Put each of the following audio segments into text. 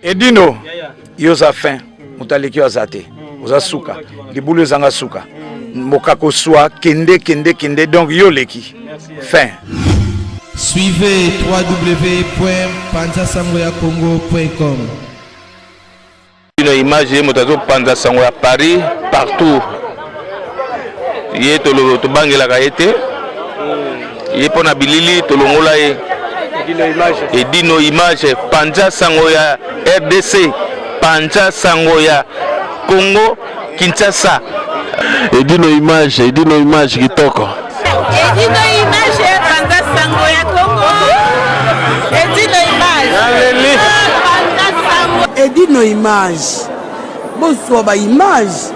Edino yoza fin mutaleki azate oza suka libulu ezanga suka mokako swa kende donc yoleki fin. Suivez www.panzasangoyacongo.com. Une image motazo Panza Sango à Paris partout. Yé tolo to bangela kaete. Yé pona bilili to longola e. Edino image Panza Sango ya RDC, Panza Sango ya Congo Kinshasa. Edino image kitoko. Edino image Panza Sango ya Congo. Edino image. Edino image. Bonsoir ba image.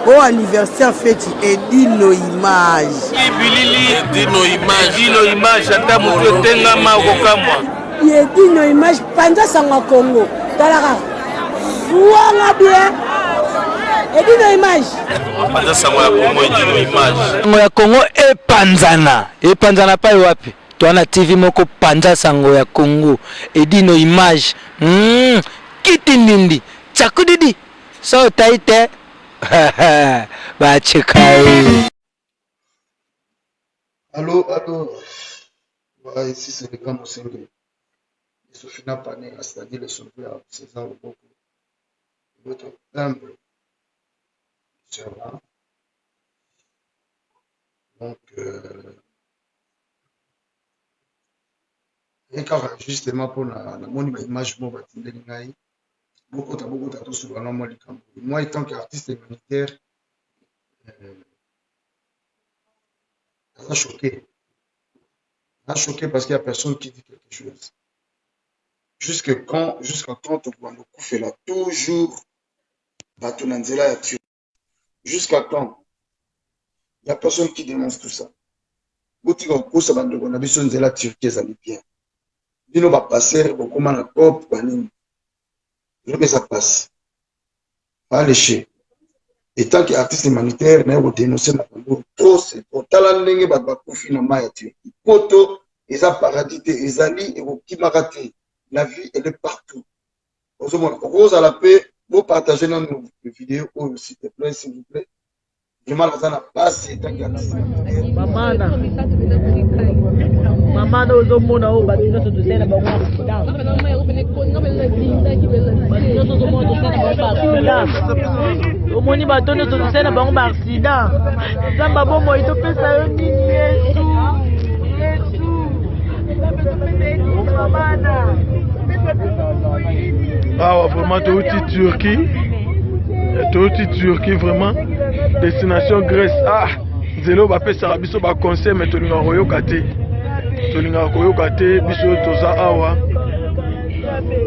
Au anniversaire fête Edino image. Edino image ata mutu tenga ma kokamwa. Edino image Panza Sango Congo. Talaka. Ouanga bien. Edino image. Panza Sango ya Congo Edino image. Sango ya Congo epanzana pa wapi? Toana TV moko Panza Sango ya Congo Edino image. Kitindindi chakudidi so taite ba chekae. Allô. Voilà, ici c'est le grand Moussenge. Sofina Pané, c'est-à-dire le sauveur César Loboko. Votre humble servant. Donc, et car justement pour la monnaie image bon batindengai. Beaucoup de tout sur le moi étant qu'artiste humanitaire, ça m'a choqué. Ça m'a choqué parce qu'il n'y a personne qui dit quelque chose. Jusqu'à quand on voit le coup fait là, toujours, Batonanzela a tué. Jusqu'à quand? Il n'y a personne qui dénonce tout ça. Bouti au coup, ça va de on a besoin de la Turquie, ça allait bien. Dino va passer, au comment la COP, panine. Je mets ça passe. Pas lécher. Et tant qu'artiste humanitaire, mais vous dénoncez ma famille. Trop, c'est pour talanenge, bakufi na maya Turquie. Poto, ils ont paradité, ils ont et vous qui m'a raté. La vie, elle est partout. Rose à la paix, vous partagez dans nos vidéos, s'il te plaît, s'il vous plaît. Vraiment, la zone a passé, tant qu'artiste humanitaire. Maman, nous sommes là, nous sommes vraiment Turquie, vraiment. Destination Grèce. Zélo va faire ça, biso ba conseil, mais tolinga koyoka te. Tolinga koyoka te, biso toza awa.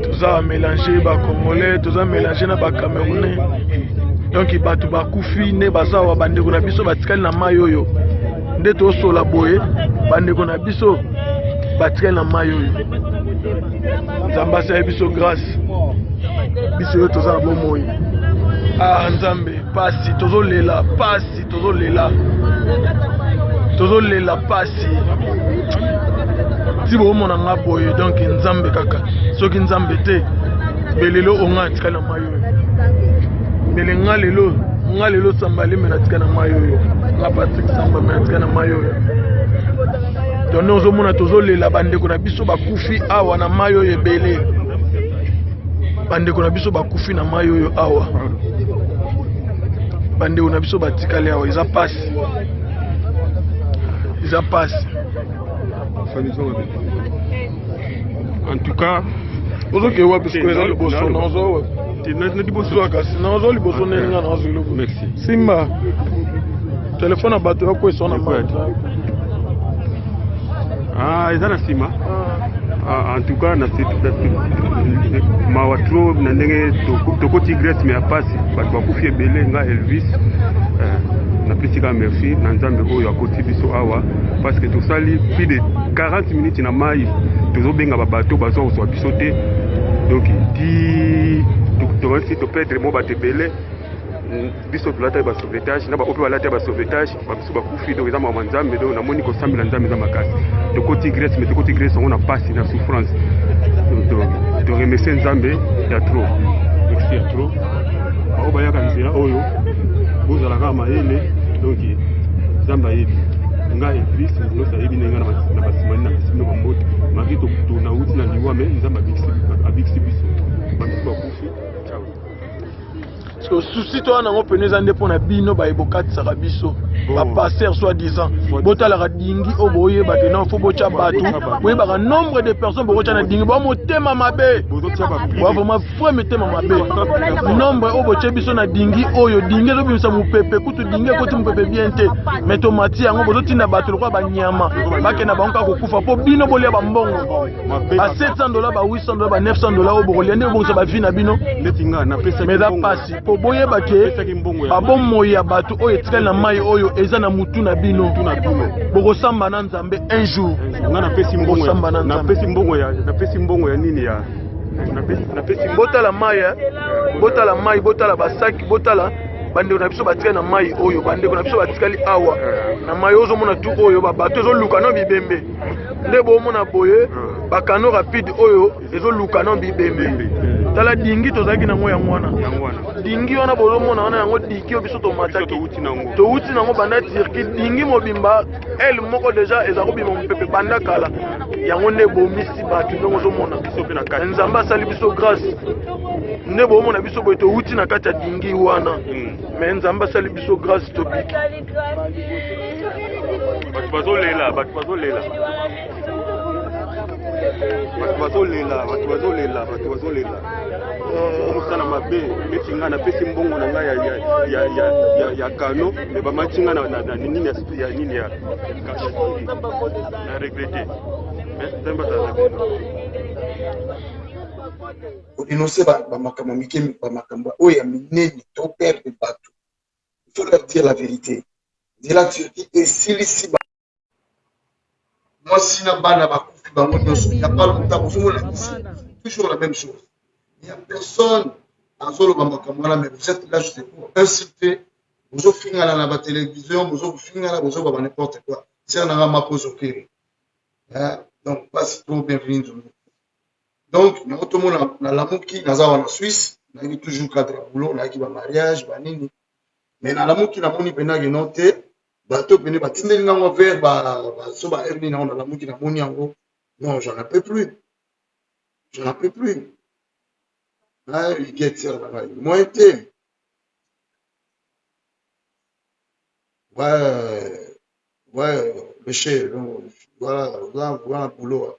Toza mélanger ba congolais, toza mélanger na ba camerounais. Donc batu ba kufi ne bazawa bandeko na biso batikali na mayoyo. Nde to sola boye, bandeko na biso batikali na mayoyo. Nzamba sa biso grâce. Biso toza bomoyi. Nzambe pasi tozolela pasi ti bomona nga boye donc nzambe kaka soki nzambe te belelo onga tika na mayo mele nga lelo sambale mena tika na mayo nga Patrick Samba mena tika na mayo donc nozomona tozolela bandeko na biso bakufi awa na mayo ebele bandeko na biso bakufi na mayo awa bande on a biso batikali awa ils passe en tout cas ozoke wa parce que le bosso nazo na diboso akasi nazo liboso nenga nazo lo merci simba téléphone à bateau ko sona ma ezana sima en tout cas na mawatro na ndenge tokoti Grèce mais apasi bato bakufi ebele nga Elvis na pisika merci na nzambe oyo akoti biso awa parce que tosali plus de 40 minutes na mai tozobenga babato bazo kozwa biso te donc di tokosi toperdre mo bato ebele biso tolata ba sauvetage na ba ope balata ba sauvetage biso bakufi donc eza mwa nzambe donc namoni kosambela nzambe za makasi tokoti Grèce mais tokoti Grèce on a passé na souffrance to remercier nzambe ya trop excès ya trop bao bayaka nzela oyo bozalaka mayele donc nzambe ayebi nga Elvis nyonso ayebi ndenge na basimani na bisino bambote maki tonauti na liwa me nzambe abikisi biso bamisi bakufi ciao parce que souci toi nango pene eza nde mpo na bino bayebokatisaka biso bapaster soi-disant botalaka dingi oyo boyeba ke non fo botya bato boyebaka nombre de personnes bokotya na dingi boa motema mabe boa vraiment fue mitema mabe nombre oyo botye biso na dingi oyo dingi ezobimisa mopepe kutu dingi ekoti mopepe bien te mais tomati yango bozotinda bato lokola banyama bakenda bango kaka kokufa mpo bino bolia bambongo ba $700 ba $800 ba $900 oyo bokolia nde bobongisa bavi na bino mais eza pasi po boyeba ke babomoi ya bato oyo etikali na mai oyo eza na mutu na bino bokosamba na nzambe un jour nga napesi mbongo ya nini ya botala mai botala mai botala basaki botala bandeko na biso batikali na mai oyo bandeko na biso batikali awa na mai ozomona tu oyo babato ezoluka no bibembe nde bomona boye bakano rapide oyo ezoluka no bibembe tala dingi tozalaki nango yango wana dingi wana bozomona wana yango diki oyo biso tomataki touti nango banda tirki dingi mobimba ele moko deja eza kobima mopepe banda kala yango nde bomisi bato ndenge ozomona nzambe asali biso grâce nde bomona biso boye touti na kati ya dingi wana mais nzambe asali biso grâce tobiki bato bazolela omosana mabe neti nga napesi mbongo na ngai ya kano me bamati nga na nini ya nini ya regrete odénoncer bamakambo mike bamakambo oyo ya minene to perdre bato il faut leur dire la vérité nzela Turquie esilisi mwasi na bana bakufi bango nyonso ya pas longtemps ozomona toujours la même chose il y a personne azoloba makambo wana mais vous êtes là juste pour insulter bozofingana na batelevizio bozofingana bozoba n'importe quoi ser nanga maposo kiri donc pas trop bienvenue nzongo donc naotomona na lamuki naza wana Suisse nayebi toujours cadre ya boulot nayaki bamariage banini mais na lamuki namoni penake non te bato pene batindeli ngango vers baso ba hernie nango na lamuki namoni yango non j'en peux plus il get ça moi été ouais monsieur voilà boulot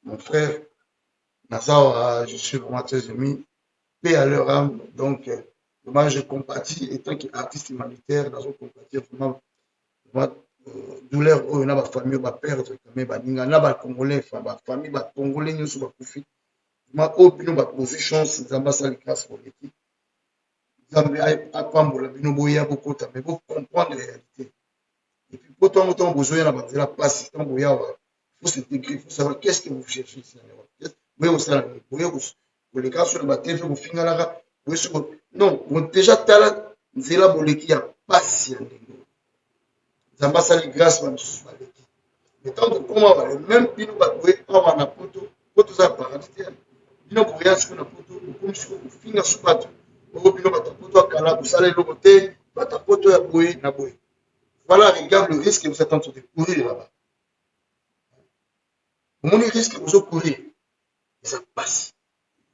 mon frère Nazar je suis vraiment très aimé paix à leur âme donc moi je compatis étant qu'artiste humanitaire dans un compatir vraiment douleur oyo na bafamille baperdre quand même baninga na bacongolais bafamille bacongolais nyonso bakufi ma oyo bino baposi chance nzambe asali grâce pour l'équipe nzambe apambola bino boya bokota mais bocomprendre la réalité et puis po ntango ntango bozoya na banzela pasi ntango boya il faut s'intégrer il faut savoir qu'est-ce que vous cherchez ici en Europe boya kosala boya koleka so na batv bofinganaka non déjà tala nzela boleki ya pasi ya ndenge nzambe asali grâce bamisusu baleki mais tant kokoma même bino baboye awa na poto za paradis te bino boya siko na poto bokomi siko kofinga so bato oyo bino bato poto akala bosala eloko te bato poto ya boye na boye voilà regarde le risque que vous êtes en train de courir là-bas omoni risque que vous courir eza pasi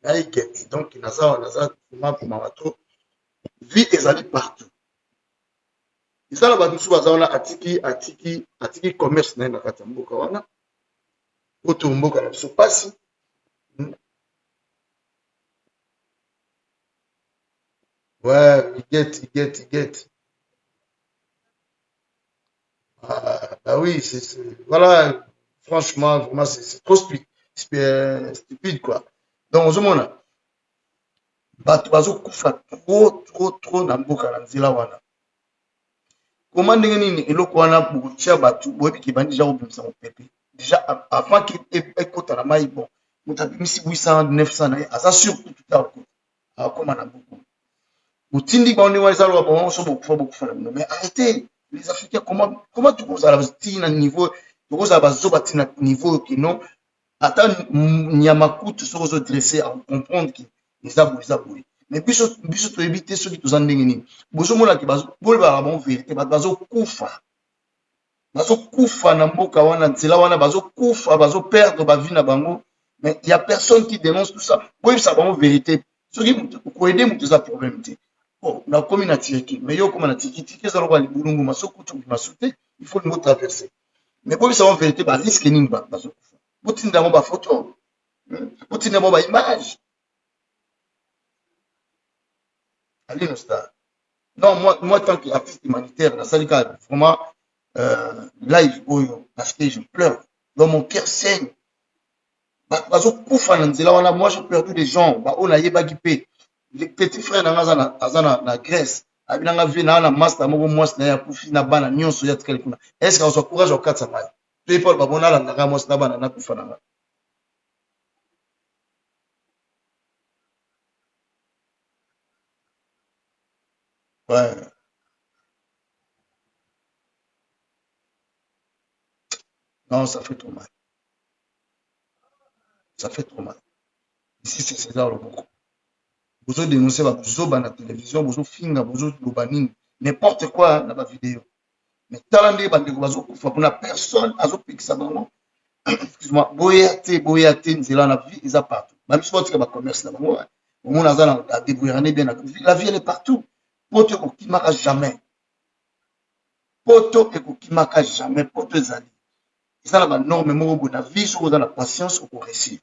get donc naza vraiment bato vie ezali partout ezala bato mosusu baza wana atiki commerce na ye na kati ya mboka wana oto mboka na biso pasi ouais il get bah oui c'est voilà franchement vraiment c'est trop stupide quoi donc ozomona bato bazokufa trop na mboka na nzela wana koma ndenge nini eloko wana bokotia bato boyebi bandi deja kobimisa mopepe déjà avant ekota na mai bon moto abimisi 800 900 na ye aza surtout tout akoma na buku otindi bango ndenge wana ezaloba bon so bokufa na bino mais arrêtez les Africains comment tokozala batina niveau tokozala bazoba tina niveau kino Attends, Nyamakout sur aux dressés à comprendre que les aboués. Mais puis, tu éviter ceux qui te ont déguené. Bozo mola qui bazo, bol ba bon vérité, bazo koufa. Bazo koufa na mboka wana, nzela wana, bazo koufa, bazo perdre ba vie na bango. Mais il y a personne qui dénonce tout ça. Oui, ça va en vérité. Ceux qui pour aider mon ça problème. Bon, la commune a tiré, mais yo comme on a tiré, qu'est-ce qu'on va aller boulungu masoko tu masouté, il faut le traverser. Mais pour ça en vérité, ba risque ni ba bazo koufa. Botinda mo ba photo. Botinda mo ba image. Allez, nos stars. Non, moi, tant qu'artiste humanitaire, la salle vraiment, live, parce que je pleure. Dans mon cœur saigne. Moi, j'ai perdu des gens. Les petits frères, na Grèce. Abinanga vu na master, moi, na kufi na bana, nyonso ya tkele kuna. Est-ce qu'on soit courage au 400 mai? Tu es pas le babona, la naga, moi, na bana, na kufa na. Ouais. Non, ça fait trop mal. Ça fait trop mal. Ici, c'est César le beaucoup. Vous avez dénoncé vous la télévision, vous avez finga, vous avez l'obanine, n'importe quoi dans la vidéo. Mais talendé, vous avez personne à piquer ça. Excuse-moi, boyate, nzela na vie, ils ont partout. Même si vous avez commerce là-bas, on a débrouillé bien. La vie, elle est partout. Poto qui marque jamais. Poto qui marque jamais. Poto zali. Ça, la norme, mais la vie, sur la patience, au récit.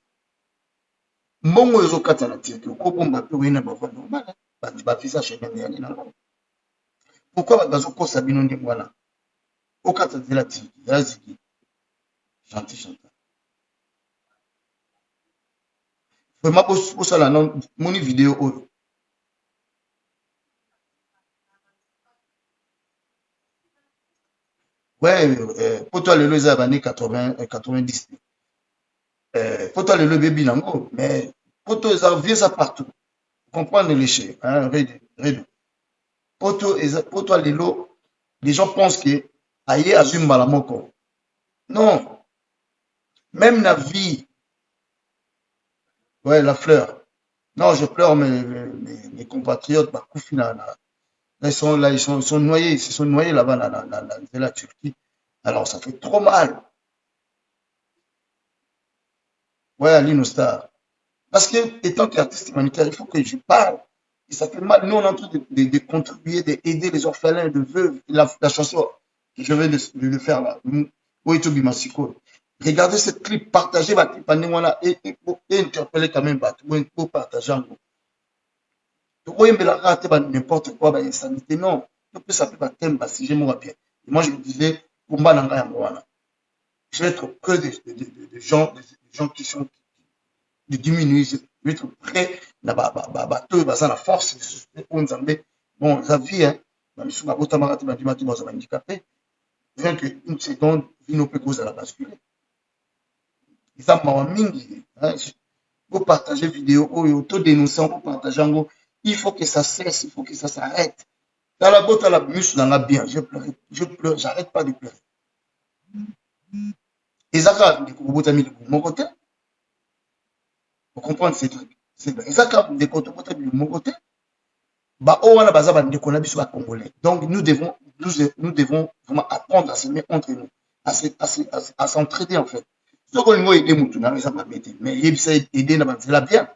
Mbongo ezo kata na tieke okobomba pe wena ba voix normal ba visa chez ndani na ngo pourquoi ba bazo kosa bino ndi mwana okata zela tieke yaziki chanter vraiment pour ça là non moni vidéo oyo ouais pour toi le les années 80 90 pour toi le bébé nango mais pour toi ça vient ça partout comprendre les chers hein redo pour toi les gens pensent que aye azum malamoko non même la vie ouais la fleur non je pleure mes compatriotes bah koufina ils sont là ils sont noyés ils se sont noyés là-bas dans la Turquie alors ça fait trop mal. Ouais, Alino Star. Parce que, étant qu'artiste humanitaire, il faut que je parle. Et ça fait mal. Nous, on est en train de contribuer, d'aider les orphelins, de veuves. La chanson que je viens de faire là, Oitobi Masiko. Regardez cette clip, partagez ma clip et interpellez quand même, pour partager en gros. Donc, oui, mais la n'importe quoi, insanité, non. Donc, ça peut pas thème, si je me bien. Et moi, je me disais, Kumba Nanga Yamwana. Je vais être que des gens qui sont de diminuer, je vais être prêt à la force. Bon, la vie, hein, handicapé, rien qu'une seconde, vie ne peut causer à la basculer. Vous partagez vidéo, auto-dénonçant, vous partagez en gros, il faut que ça cesse, il faut que ça s'arrête. Dans la botte à la bus, dans la bien, je pleure, j'arrête pas de pleurer. Et ça, mon côté, vous comprenez ces trucs. Et ça, quand des côtés de mon côté, donc nous devons vraiment apprendre à s'aimer entre nous, à s'entraider en fait. Ce qu'on veut aider Moutouna, ça va m'aider. Mais aider n'a pas bien.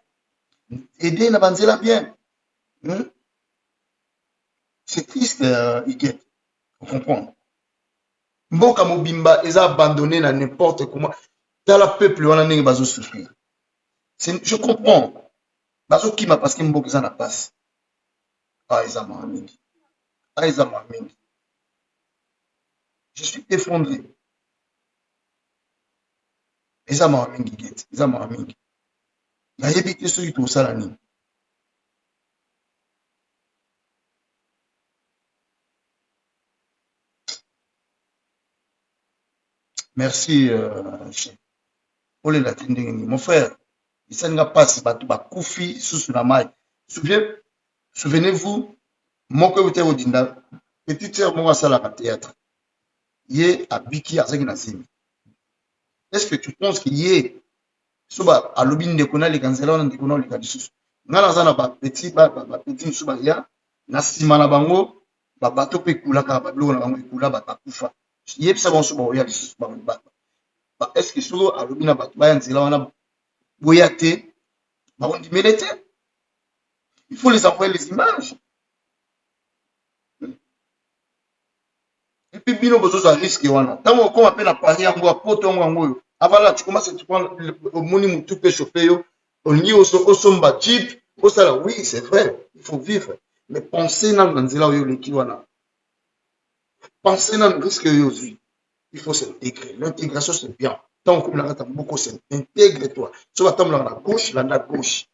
Aider n'a pas bien. C'est triste, Iguet. Vous comprenez. Mboka Mobimba, ils ont abandonné n'importe comment. Dans le peuple, on a n'est pas souffrir. Je comprends. Bazo qui m'a parce que Mboka ça n'a pas. Ah, ils ont mingi. Ah, ils ont mingi. Je suis effondré. Ils ont mingi, Iguet. Ils ont mingi. La évité ceux qui tout ça la nuit. Merci, mon frère. Il s'en a pas, c'est pas Koufi sous la maille. Souvenez-vous, mon côté au Dinda, petite sœur, moi, ça la théâtre. Il est à Biki, à Zeginazim. Est-ce que tu penses qu'il y est Soba alobi ndeko na leka nzela wana ndeko na leka lisusu. Nga naza na ba petit misu baya na nsima na bango ba bato pe kulaka ba biloko na bango ekula ba bakufa. Yebisa bango ba oya lisusu ba est-ce que solo alobi na bato baya nzela wana boya te ba ondimele te. Il faut les envoyer les images. Et puis bino bozo à risque wana. Tango ko appelle na pari yango apoto yango. Avant tu commences à prendre au moni tout peut chauffer yo. On y osomba jeep, osala oui, c'est vrai, il faut vivre. Mais pensez dans nzela yo le kiwana. Pensez dans le risque yo zui. Il faut s'intégrer. L'intégration c'est bien. Tant que la beaucoup c'est intègre-toi. Tu vas tomber dans la gauche, la gauche.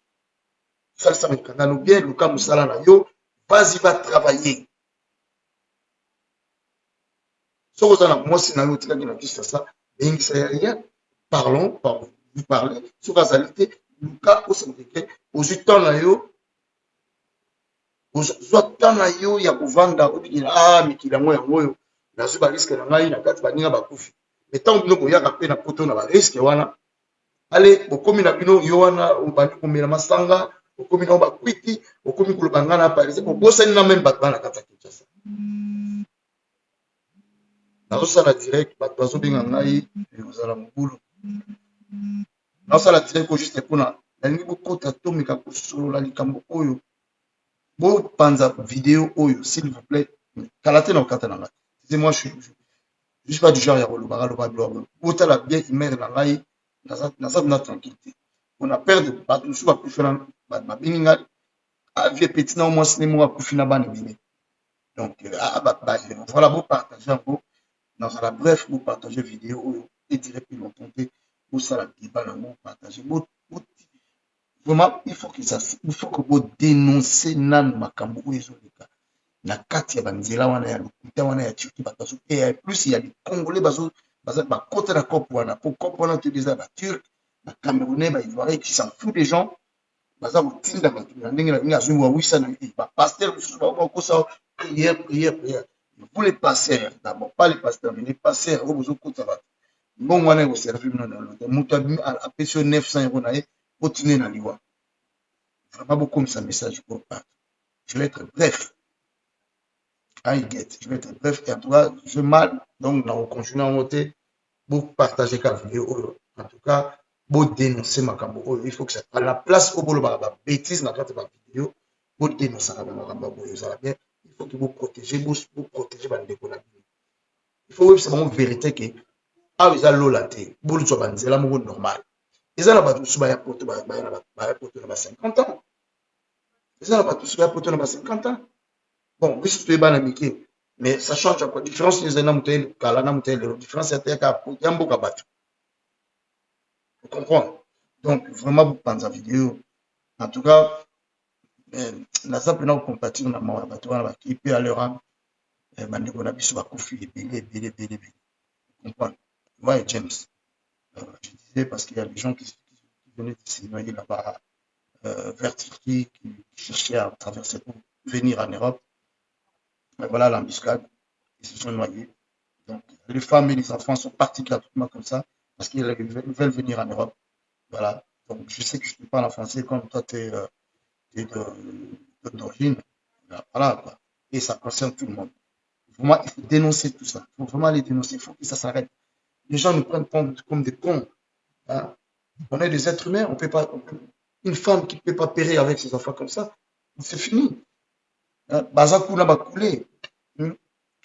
Ça me canal bien le cas musala na yo, vas-y va travailler. So vous en moi si na yo tika na kisa ça, ben ça rien. Parlons, vous parlez sur la qualité, le cas où s'intégrer, aux temps na yo, aux temps na yo ya kuvanda ou bien ah mais qu'il a moins yo, na zo ba risque na ngai na kati ba ninga ba kufi. Mais tant que ya ka pe na poto na ba risque wana. Allez, au komi na bino yo wana o ba ko mela masanga, au komi na ba kwiti, au komi ko lobanga na par exemple, bossa na même ba na kata Kinshasa. Na zo sala direct ba bazo benga ngai, vous ala mobulu. Non, ça la direct juste pour na niveau côté atomique à solo la likambo oyo. Bon panza vidéo oyo s'il vous plaît. Kalate na katana. C'est moi je suis pas du genre ya rolo bara lo ba blog. Ota la bien email na ngai na tranquillité. On a perdu pas tout ça pour faire ba bininga a vie petit na moi cinéma moi pour finir ban bini. Donc voilà vous partager un peu dans la bref vous partager vidéo oyo et direct puis l'entendre. Pour ça, la débat, l'amour, partager. Vraiment, il faut que vous dénoncez nan makambo ou ezoleka. Na kati ya banzela wana ya lokuta wana ya Turquie batazo et plus il y a des Congolais bazo ba côté la cop wana pour cop wana te déjà ba Turc, ba Camerounais, ba Ivoiriens qui s'en fout des gens. Baza mutinda ba ndenge na binga zungu wa wisa na ba pasteur ba ko ça prière. Vous les pasteurs d'abord, pas les pasteurs mais les pasteurs vous okota ba. Bon, on est servi dans l'autre. Moutabi a payé 900 € naïe pour tenir dans l'Iwa. Vraiment beaucoup comme ça message pour pas. Je vais être bref. Je vais être bref et en tout cas, je mal. Donc, dans le continent en côté, pour partager la vidéo. En tout cas, pour dénoncer ma cambo. Il faut que ça à la place au boulot bah bêtise dans la vidéo. Pour dénoncer la cambo. Il faut que vous protégez, vous protégez la décollage. Il faut que c'est vraiment vérité que ah ils ont l'eau là té boule soit banzé la mot normal ils ont la bateau sur baya poto baya na 50 ans ils ont la bateau sur baya poto na 50 ans bon oui c'est pas n'amiqué mais ça change quoi différence les na mutel kala na mutel la différence c'est ka yambo ka bateau vous comprenez donc vraiment vous pensez la vidéo en tout cas la simple non compatir na ma bateau na ba qui peut à leur âme bande ko na biso ba kufi belé vous comprenez. Ouais, James. Je disais parce qu'il y a des gens qui venaient de se noyer là-bas vers Turquie, qui cherchaient à traverser pour venir en Europe. Mais voilà l'embuscade, ils se sont noyés. Donc les femmes et les enfants sont partis gratuitement comme ça parce qu'ils veulent venir en Europe. Voilà. Donc je sais que je ne parle en français comme toi tu es d'origine. Voilà quoi. Et ça concerne tout le monde. Vraiment, il faut dénoncer tout ça. Il faut vraiment les dénoncer. Il faut que ça s'arrête. Les gens nous prennent comme des cons. Hein? On est des êtres humains. Une femme qui ne peut pas périr avec ses enfants comme ça, c'est fini. Bazakou n'a pas coulé.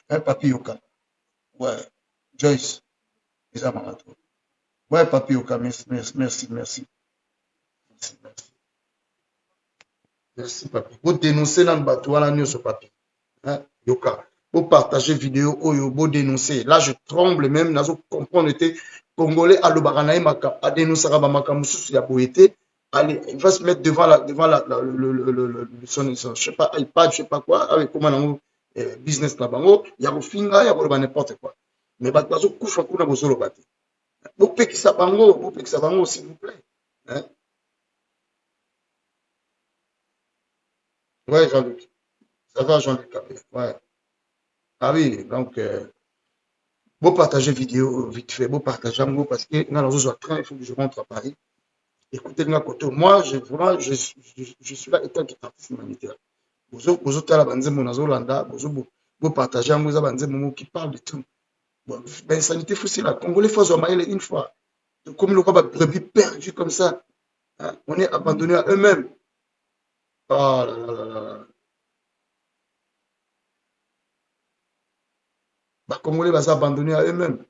Papi Yoka. Ouais. Joyce. Les amaratos. Ouais, Papi Yoka. Merci. Merci, Papi. Vous dénoncez dans le bateau, à la nuit sur Papi. Yoka. Pour partager vidéo, pour dénoncer. Là, je tremble même, là, je comprends, était Congolais, à l'Obaranaï, à dénoncer à Makamousou, il y a été. Allez, il va se mettre devant son, je sais pas, iPad, je sais pas quoi, avec comment on business là-bas, il y a Finga, il y a n'importe quoi. Mais bah, bazo koufa kuna bozolo bate. Vous payez ça bango, s'il vous plaît. Hein? Ouais, Jean-Luc. Ça va, Jean-Luc, ouais. Ah oui, donc, vous partagez vidéo vite fait, vous partagez parce que dans le train, il faut que je rentre à Paris. écoutez nga côté moi vraiment je suis là étant artiste humanitaire bozo tala banzembo nazolanda bozo partager yango eza banzembo qui parle de tout bon ben sanité faut c'est la congolais faut zo maïle une fois comme le quoi brebis perdu comme ça hein? On est abandonné à eux-mêmes. Oh là là là là. Bah congolais va s'abandonner à eux-mêmes.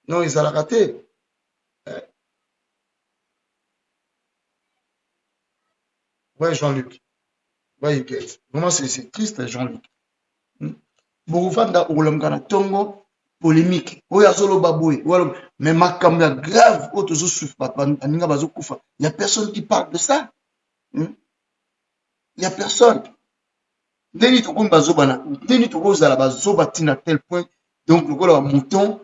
Non ils ont raté. Ouais Jean-Luc. Ouais Huguette. Vraiment c'est triste Jean-Luc. Bouvanda Oulamkana Tongo polémique. Oya solo baboué. Mais ma caméra grave. Autres souffrent pas. Il y a personne qui parle de ça. Il y a personne. Deni to kumba zobana. Deni to kozala bazoba tina tel point. Donc le gars mouton.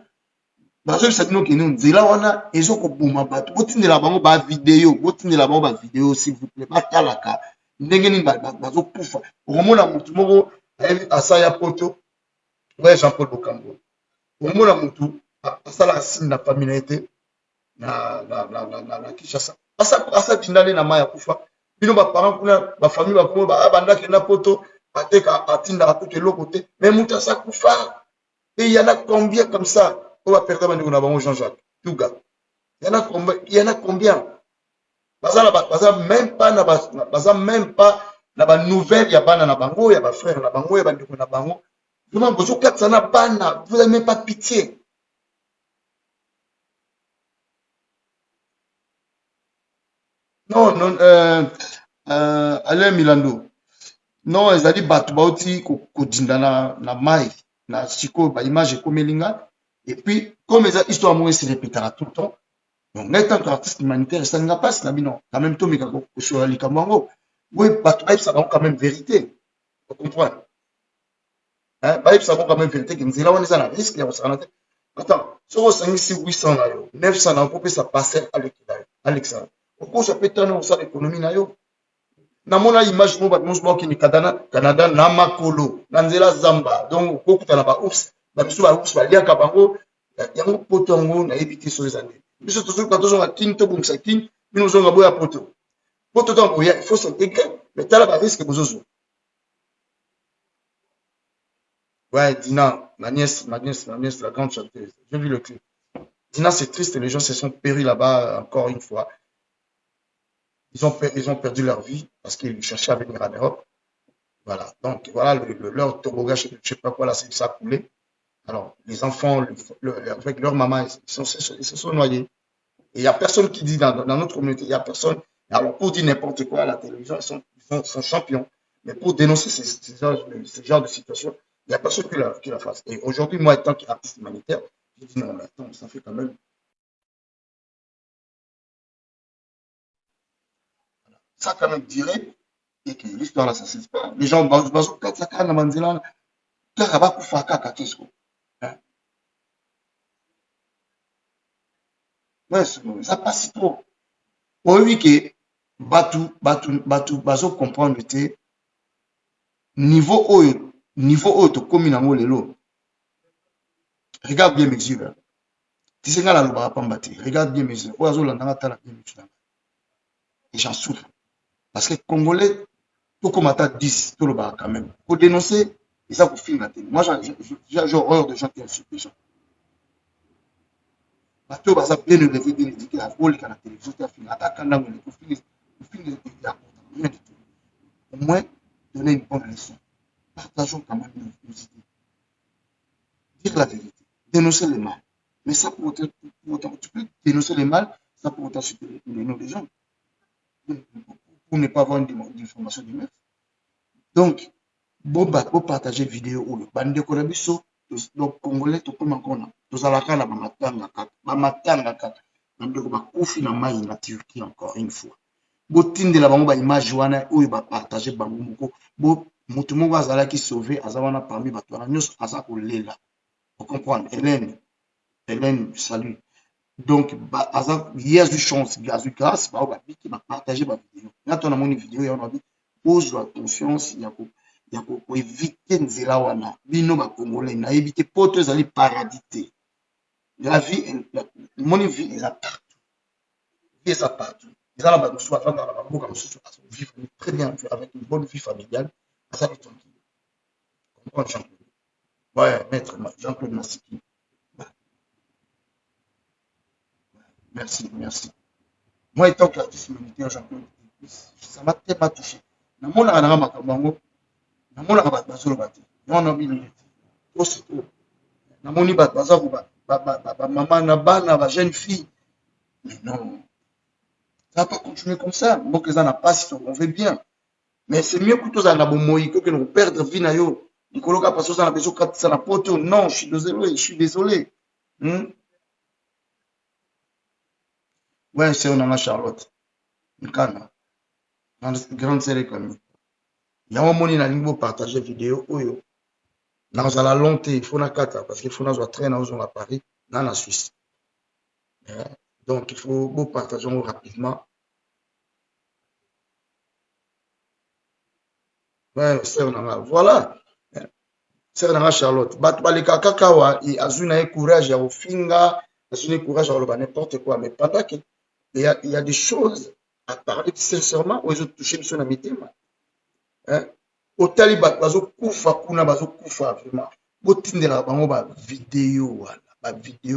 Bazo sabino ki nous nzela wana ezoko boma bato. Botindela bango ba vidéo. Botindela bango ba vidéo s'il vous plaît. Batalaka. Ndenge ni bazo kufa. Romona mutu moko asaya poto. Ouais Jean-Paul Bokambo. Romona mutu asala signe na familiarité na Kinshasa. Asa tindale na maya kufa. Bino ba parents kuna ba famille ba komo ba bandaki na poto ateka atinda atoke lokote. Mais mutu asa kufa. Et il y en a combien comme ça? On va perdre Jean-Jacques. Tout gars. Il y en a combien? Il y en a combien? Même pas na ba nouvelle ya bana na bango ya ba frère na bango ya ba ndeko na bango. Vraiment vous n'avez même pas de pitié. Non Alain Milando. Non ils a dit batu bauti ko dindana na mai na siko ba image komelinga. Et puis, comme les histoires moi se répétera tout le temps, donc, en tant qu'artiste humanitaire, ça n'a pas, c'est non. Quand même, tout, mais sur les Kamango, oui, ça va quand même vérité. Vous comprenez? Hein, ça va quand même vérité. Que nous avons un risque, il y a un attends, sur 800, 900, on peut ça passer à Alexandre. Pourquoi ça peut être ça l'économie, nayo? Na mona image mo bat mo ki ni Canada na makolo, na nzela Zamba. Donc, beaucoup de ba ouf. Biso ba ouf ba liaka bango yango poto yango na éviter sur les années biso toujours quand on a king to bom sakin bino zonga boya poto donc il faut s'intégrer mais t'as la risque bozozo ouais Dina ma nièce la grande chanteuse j'ai vu le clip Dina c'est triste les gens se sont péris là-bas encore une fois ils ont perdu leur vie parce qu'ils cherchaient à venir en Europe voilà donc voilà leur toboggan je sais pas quoi là c'est ça coulé. Alors, les enfants, avec leur maman, ils se sont noyés. Et il n'y a personne qui dit dans notre communauté, il n'y a personne. Alors, pour dire n'importe quoi à la télévision, ils sont champions. Mais pour dénoncer ce genre de situation, il n'y a personne qui la fasse. Et aujourd'hui, moi, étant qu'artiste humanitaire, je dis non, mais attends, ça fait quand même. Ça, quand même, dirait et que l'histoire là, ça ne cesse pas. Les gens, ça, quand même, ouais, ça passe trop. Oui, que bazo comprendre que niveau to komi nango lelo. Regarde bien mes yeux. Tu sais la loba pambati. Regarde bien mes yeux. Oazo landanga tala bien mes yeux. Et j'en souffre. Parce que Congolais, tout comme à 10, tout le bas quand même. Pour dénoncer, et ça vous filme la télé. Moi, j'ai horreur de gens qui insultent les gens. Bateau baza bien élevé, bien éduqué, la folie à la télévision, tu as fini. Attaque un angle, tu finis rien du tout. Au moins, donner une bonne leçon. Partageons quand même nos idées. Dire la vérité. Dénoncer le mal. Mais ça, pour autant, tu peux dénoncer le mal, ça pour autant supprimer les noms des gens. Pour ne pas avoir une information du maître. Donc, bon partager vidéo ou le bandé Korabiso, donc Congolais, tout comme encore là. Nous allons faire la mamatanga kaka. Nous allons faire la maille na Turquie encore une fois. Botine de la bango ba image wana ou ba partager bango moko. Bo mutu moko azala ki sauver azawana parmi bato wana nyos aza ko lela. Vous comprenez? Hélène, salut. Donc, il y a eu chance, il y a eu grâce, qui va partager ma vidéo. Quand on a mon vidéo, on a dit, pose la confiance, il y a pour éviter nzela wana. Bino ba Congolais, na éviter potes aller paraditer. La vie, mon vie est là partout. Vie est là partout. Ils ont la base dans la bamboka, vivre très bien, avec une bonne vie familiale. Ça va être tranquille. Comprends, Jean-Claude? Ouais, maître Jean-Claude Massiki. Merci, merci. Moi, étant qu'artiste humanitaire, Jean-Claude, ça m'a tellement touché. Dans mon arana makambango, dans mon arana bazolo bati. Non, non, il est. Trop c'est trop. Dans mon ibat bazaro, maman na bana, ba jeune fille. Mais non. Ça va pas continuer comme ça. Donc, les gens pas si on veut bien. Mais c'est mieux que tous en abomoï que nous perdre vie na yo. Du coup, parce que ça a besoin de ça na poto. Non, je suis désolé, je suis désolé. Ouais, c'est on a Charlotte. Nkana. Dans la grande série comme il y a un moment où il faut partager vidéo. Dans la longue, il faut na kata parce qu'il faut na traîner à Paris, dans la Suisse. Donc, il faut partager rapidement. Ouais, c'est voilà. C'est dans Charlotte. Les kakakawa, et azuna courage à ofinga, azuna courage à n'importe quoi. Mais pendant qu'il y a des choses à parler sincèrement, où ils ont touché son amitié. Au talibat, bazo kufa kuna bazo kufa vraiment. Botindela bango ba vidéo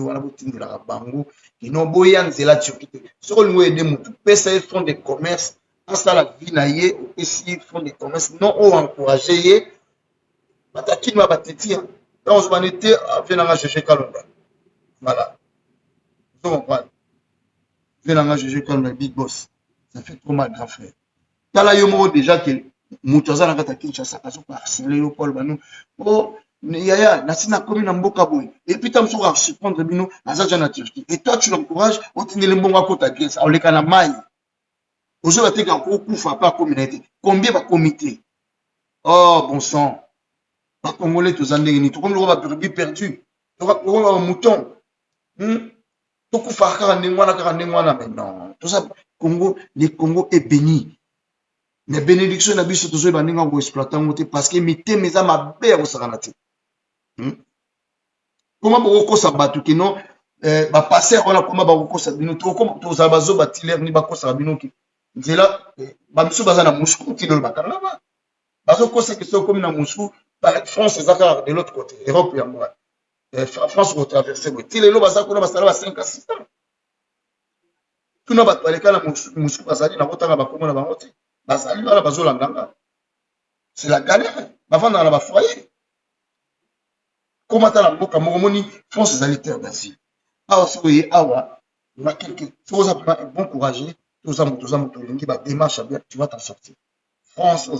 wala botindela bango ino boya nzela tshokite. Soko lingo aider mutu pesa fond de commerce, en la vie na ye, ici fond de commerce non o encourager ye. Batakini ma bateti. Quand on se manétait venanga chercher Kalonda. Voilà. Donc voilà. Venanga chercher Kalonda big boss. Ça fait trop mal grand frère. Tala yomo déjà que mutoza na kata Kinshasa azo harceler yo Paul Banu. Oh yaya nasina komi na mboka boy. Et puis tam soka surprendre bino azaja na Turquie. Et toi tu l'encourages au tindele mbonga kota Grèce. On le kana mai. Ozo bateka ko kufa pas communauté. Combien va comité? Oh bon sang. Les Congolais, tous en déni. Tout comme le roi a perdu. Le roi a un mouton. Tout coup faire mais non. Tout ça, Congo, le Congo est béni. Mais bénédiction n'a pas été toujours béni quand on exploite parce que mettez mes âmes à béa au Saranati. Comment beaucoup ça battu qui non? Bah passer on a comment beaucoup ça bino. Tout comme tous abazo batiler ni bako ça bino qui. C'est là, bah monsieur bazana Moscou qui le batana. Bazo quoi c'est que c'est comme na Moscou. France, c'est de l'autre côté. Europe, France, vous traversez. Il est là, ça va 5 à 6 ans. Tout le monde va aller à la Moscou, c'est la galère. Avant, dans la foyer. Comment tu as la France, c'est terre d'Asie. Ah, oui, ah, il y a quelques choses à prendre, bon courage. Tout ça, démarche, tu vas t'en sortir. France, aux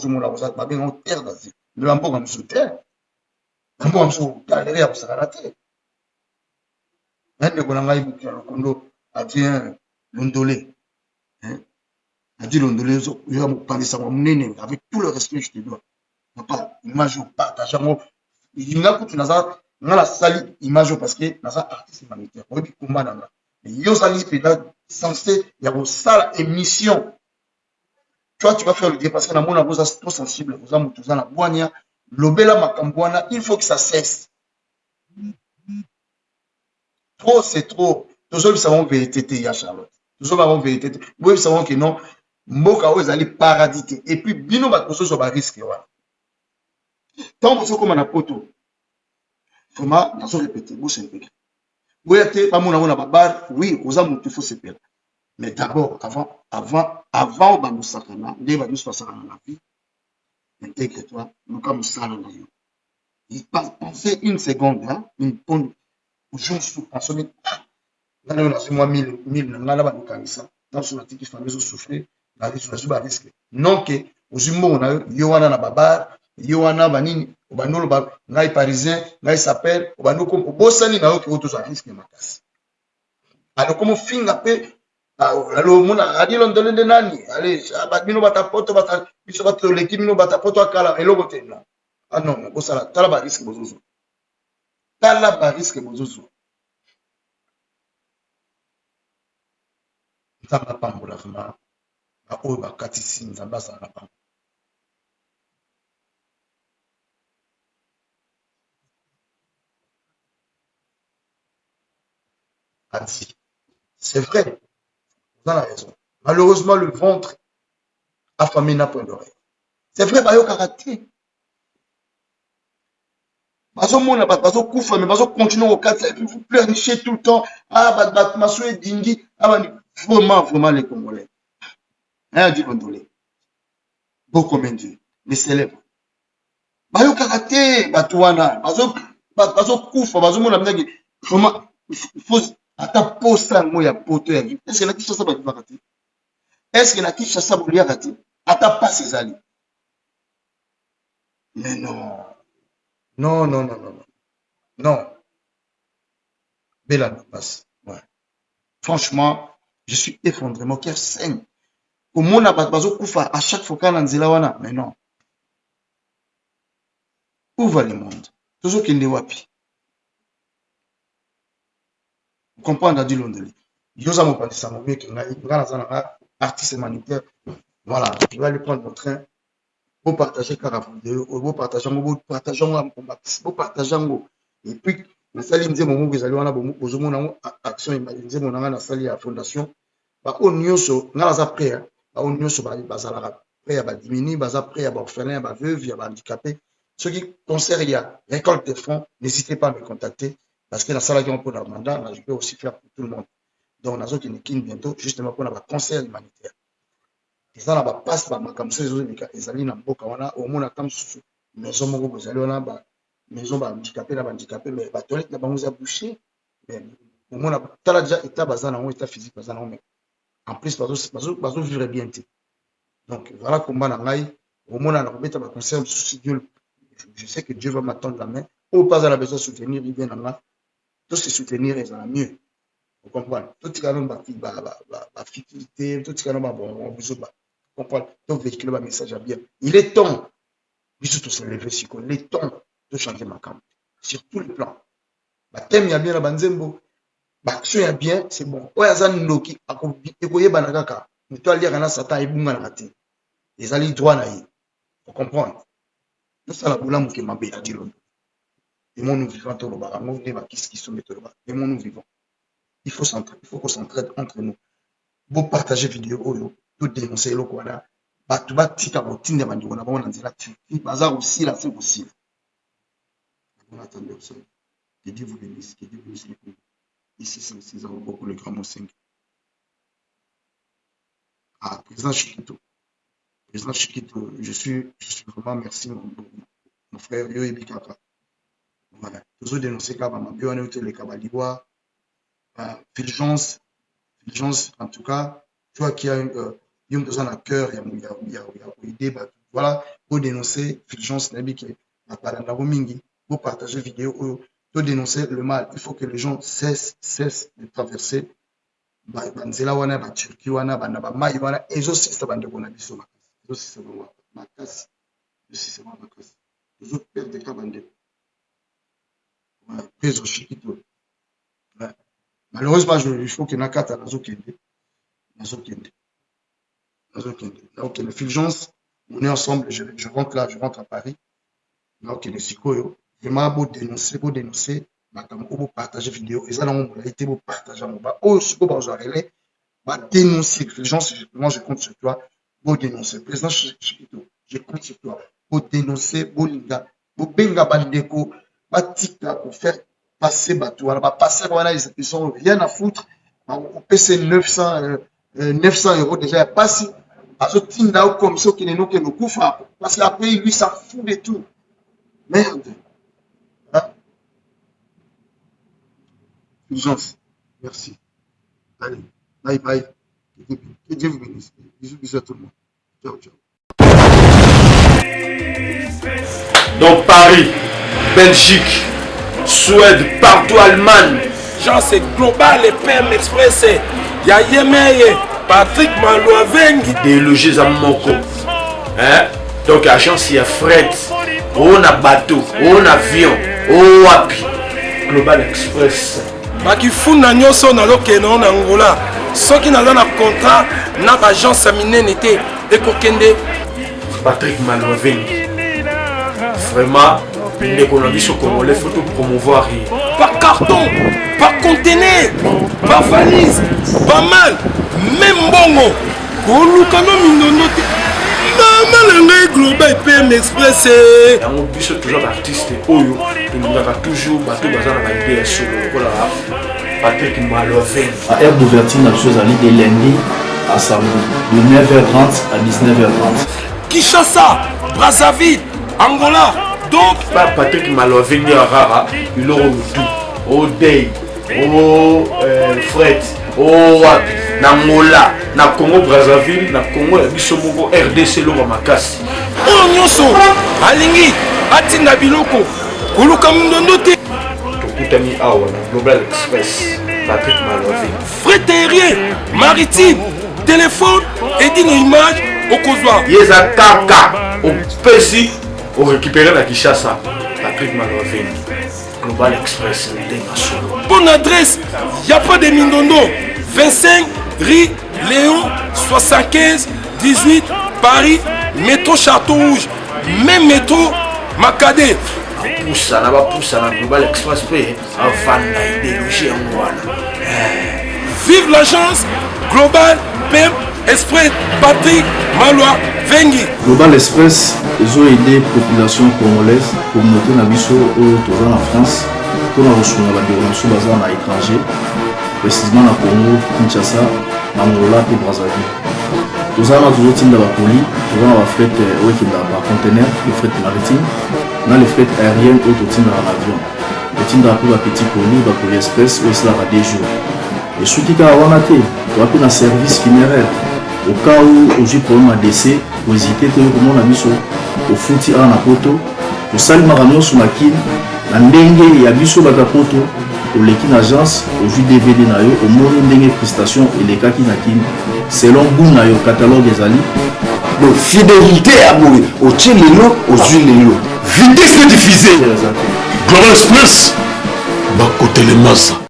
terre d'Asie. Le Lambo, on est terre. Moi, je suis galéré à s'arrêter. Un de Bonangaï Boukia, le Kondo, a dit l'ondolé. A dit l'ondolé, il va me parler ça, avec tout le respect que je te dois. Papa, image au partage. Il y a que tu n'as la salle image parce que tu as artiste humanitaire. Oui, puis combat dans la. Mais il y a aussi censé, il y a une salle émission. Toi, tu vas faire le dire parce que la monde est trop sensible. Vous avez tous la boigna. L'obéla Makambouana, il faut que ça cesse. Trop, c'est trop. Toujours, nous savons vérité, Charlotte. Toujours, nous savons vérité. Oui, nous savons que non. Moka, vous allez paraditer. Et puis, bino, va causer sur le risque. Tant que vous comme un poto, comment, nous allons répéter. Vous savez. Vous êtes pas mon amour babar. Oui, vous avez mon faut se perdre. Mais d'abord, avant, nous sakana, nous sakana la vie. Intègre-toi, nous comme ça, il pensez une seconde, hein, une bonne jour, en somme, dans le mois 1000, là-bas, nous comme ça, dans ce qui famille souffrir, la vie sur le risque. Non, que, aux humains, on a eu, Yohana na babar, Yohana banini, au banolo, ngai parisien, ngai s'appelle, au banolo, comme, au bossani, na qui autres à risque, ma casse. Alors, comme finga pe, alors, mon a dit l'on donne de nani, allez, bino batapoto, biso bato l'équipe, bino batapoto à kala, et l'autre, non. Ah non, bon, ça, t'as la risque, bozozo. T'as la risque, bozozo. T'as la pambo, la fama. A ou, ba, katisi, n'zamba, ça, la pambo. A dit, c'est vrai, vous avez raison. Malheureusement, le ventre affamé n'a point d'oreille. C'est vrai, bayo karaté. Bazo mona bazo koufa mais bazo continuer au cadre vous pleurnichez tout le temps. Ah bat maso et dingi. Ah vraiment les Congolais. Hein dit Bondolé. Beaucoup même Dieu, les célèbres. Bayo karaté batouana bazo koufa bazo mona mnagi vraiment il faut ata posa moya poto ya vie. Est-ce que na kisha ça ba karaté? Est-ce que na kisha ça bolia karaté? Ata pas ses alliés. Mais non. Non. Bella passe. Ouais. Franchement, je suis effondré. Mon cœur saigne. Comment on a bazo koufa à chaque fois qu'on a nzela wana? Mais non. Où va le monde? Toujours qu'il est wapi. Vous comprenez, dit l'ondeli. Yosa mo pandisa mo mieux que nga artiste humanitaire. Voilà, je vais aller prendre mon train. Vous partagez carrément vidéo, vous partagez et puis la salle nous dit mon vous allez on a bon action imaginer mon na salle à fondation ba on nyoso na za prêt ba on nyoso ba bazala prêt ba diminuer ba za prêt ba orphelin ba veuve ba handicapé ceux qui concernent il y a récolte de fonds n'hésitez pas à me contacter parce que la salle qui on peut leur mandat je peux aussi faire pour tout le monde donc on a qui nous bientôt justement pour un concert humanitaire. Ils ont la passe par ma comme ça ils allaient dans boka wana au moins comme maison moko bozali wana ba maison ba handicapé mais ba toilette na bango za boucher mais au moins tala déjà état bazana on état physique bazana mais en plus bazo vivre bien té donc voilà comment na ngai au moins na robeta ba concert Dieu je sais que Dieu va m'attendre la main au pas à la besoin soutenir il vient là tout se soutenir est en mieux vous comprenez tout ce qu'on ba fidélité tout ce qu'on ba bon besoin comprendre donc véhiculer le message à bien il est temps de se lever il est temps de changer ma camp sur tous les plans ba thème ya bien la banzembo ba action ya bien c'est bon oya zan noki akoye banakaka muto ali kana satan ibunga na te les ali droit na yi vous comprendre tout ça la boula muke mabe ya dilo et mon nous vivant to ba ngo ne ba qui sont métaux ba et mon nous vivant il faut qu'on s'entraide entre nous vous partager vidéo oyo tout dénoncer le quoi tu vas tika routine bandi on a bon nzela tu bazar aussi là c'est possible on attendait ça que Dieu vous bénisse que Dieu vous bénisse ici c'est beaucoup le grand mot 5 président Chikito je suis vraiment merci mon frère Yoebi Kaka voilà toujours dénoncer Kaba Mabio on est les Kabaliwa Fulgence en tout cas tu vois qu'il y a une personne à cœur, il y a idée, voilà, pour dénoncer Fulgence Nabi qui a parlé de Romingi, pour partager vidéo, pour dénoncer le mal. Il faut que les gens cessent de traverser. Banzela wana, ba Turquie wana, ba Maï wana, et aussi ça bande qu'on a biso makasi. C'est makasi. Les autres perdent des cas bandés. Préso Chikito. Malheureusement, il faut que Nakata Nazokende. Ok, le Fulgence, on est ensemble, je rentre là, je rentre à Paris. Ok, le Sikoyo, vraiment beau dénoncer, beau partager vidéo, et ça, on a été beau partager, oh, Siko, dénoncer, Fulgence, moi, je compte sur toi, beau dénoncer. Président Chikito, je compte sur toi, beau dénoncer, beau linga, beau benga bandeko, batika, pour faire passer bateau, passer, voilà, ils sont rien à foutre, on PC 900 €, déjà, il n'y a pas si. Parce que comme ça, qui n'est pas nous couvre. Parce qu'après, lui, ça fout de tout. Merde. Hein? Urgence. Merci. Allez. Bye bye. Que Dieu vous bénisse. Bisous à tout le monde. Ciao, ciao. Donc, Paris, Belgique, Suède, partout, Allemagne. Genre, c'est global, les PM Express. Il y a Yemeye, Patrick Malouavengi. Des logis à Moko. Hein? Donc, agence, il y a fret. On a bateau, on a avion, on a Global Express. Baki funa nyoso na lokeno na Angola. Soki na lana contrat na agence minene était ekokende Patrick Malouavengi. Vraiment, l'économie au Congolais, il faut tout promouvoir. Par carton, par conteneur, par valise, pas mal, même bongo. kolukano mindondo te malengai global PM Express yango biso toujours baartiste oyo tolingaka toujours bato baza na baide ya solo lokola Patrick Maloven. À aire d'ouverture, la chose à l'idée lundi à samedi, de 9h30 à 19h30. Kinshasa, Brazzaville, Angola, donc pas Patrick Maloven rara, il aura tout. Au Day, au Fred, au Wapi, Angola, na Congo Brazzaville, na Congo Bisomoko RDC Loma Makasi. Oh nyonso, alingi, atinda biloko, koluka mundondo te. Tokutami awa na Global Express, Patrick Maloven. Frais aérien, maritime, téléphone, Edino Image, okozwa. Yeza kaka, au Pessi, au récupérer la Kinshasa, Patrick Maloven. Global Express, bonne adresse, y a pas de Mindondo, 25 rue Léon 75 18 Paris, métro Château Rouge, même métro Macadé. Poussa na Global Express paye avant d'idéologie en voilà. Vive l'agence Global PM Express Patrick Maloa Vengi. Global Express, ils ont aidé la population congolaise, communauté Nabiso en France, pour la recherche de la à l'étranger, précisément à Congo, Kinshasa, Angola et Brazzaville. Nous avons toujours team de la police, nous avons fait par conteneur, le fret maritime, nous avons le fret aérien ou tout team dans l'avion. Le team de la petit colis, la police express, où c'est là des jours. Et ce qui est à Wanate, nous avons un service funéraire. Au cas où j'ai problème à décès, vous hésitez comment on a mis au fouti à la poto, au salut maramio sur la kin, la ndenge et abisso batapoto, au l'équipe agence, au jus DVD nayo, au mono ndenge prestation et les kaki nakin, selon goût nayo catalogue des ali. Donc fidélité à mourir, au tien lélo, au jus lélo. Vitesse de diffuser. Global Express, bah côté les masses.